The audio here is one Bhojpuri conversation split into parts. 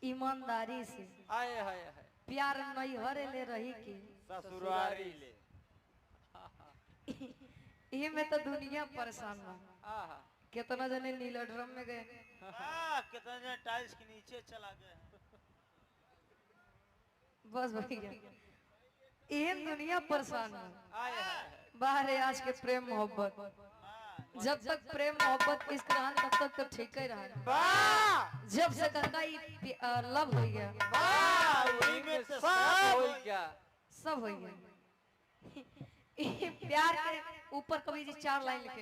ईमानदारी से आए हाय हाय प्यार नहीं हरे ले रही की ससुरारी ले ये में तो दुनिया परेशान बा। कितना जने नीला ड्रम में गए, कितना जने टाइल्स के नीचे चला गए। बस भैया ये दुनिया परेशान बा। आए हाय बाहर है आज के प्रेम मोहब्बत। जब तक प्रेम मोहब्बत इस तरह तब तक तो ठीक ही रहा। जब से कनका लव हो गया सब हो गया। प्यार के ऊपर कभी जी 4 लाइन लिखे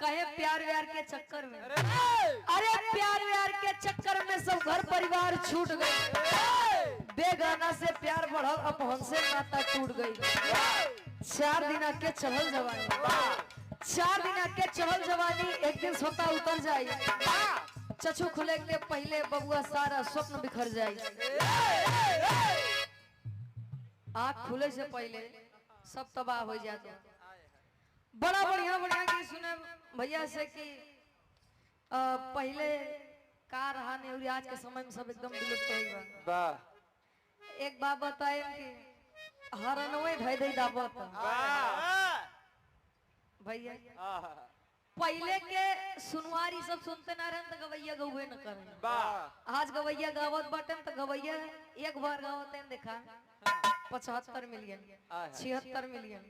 कहे प्यार व्यार के चक्कर में, अरे प्यार व्यार के चक्कर में सब घर परिवार छूट गए। बेगाना से प्यार बढ़ल अब हमसे नाता टूट गई। 4 दिन के चढ़ल जवानी, 4 दिन के चढ़ल जवानी एक दिन सोता उतर जाई। चचू खुले के पहले बबुआ सारा स्वप्न बिखर जाई। आँख खुले से पहले सब तबाह हो जाता। बड़ा बढ़िया बढ़िया की सुने भैया से कि पहले का रहा ने और आज के समय में सब एकदम विलुप्त हो गया। एक बात बताए कि हरनवे धै धै दावत भैया। पहले के सुनवारी सब सुनते ना रहे तो गवैया गौवे न करे। आज गवैया गावत बाटे तो गवैया एक बार गावत देखा 75 मिलियन 76 मिलियन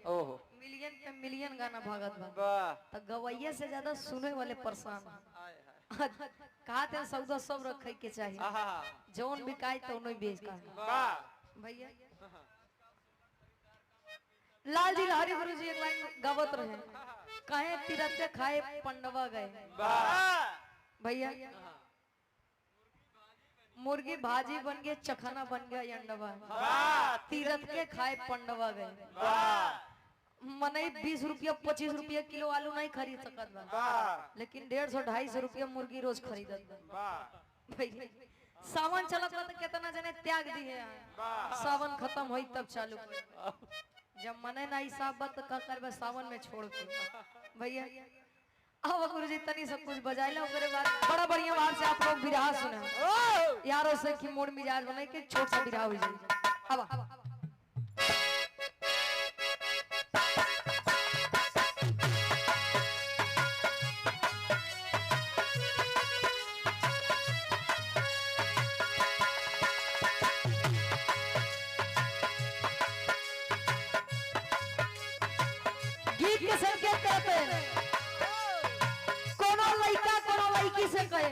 मिलियन पे मिलियन गाना भागत बा। तो गवैया से ज्यादा सुने वाले परेशान कहा थे सौदा सब रखे के चाहिए जौन बिकाई तो नहीं बेच का भैया। लाल जी लहरी गुरु जी एक लाइन गावत रहे कहे तिरते खाए पंडवा गए भैया। मुर्गी भाजी बन गए चखना बन गया अंडवा। तीरथ के खाए पंडवा गए। मनई 20 रुपया 25 रुपया किलो आलू नहीं खरीद सकत बा, लेकिन 150-250 रुपया मुर्गी रोज खरीदत बा। सावन चलत बा तो कितना जने त्याग दिए। सावन खत्म होई तब चालू जब मने ना हिसाब बा तो का करबे सावन में छोड़ के भैया। अब गुरु जी तनी सब कुछ बजाइला ओकरे बाद बड़ा बढ़िया बात से आप लोग बिरहा सुने यारों से कि मोड़ मिजाज बने के छोट सा बिरहा हो जाए। अब गीत के संकेत कहते हैं कोनो लड़का कोनो लड़की से कहे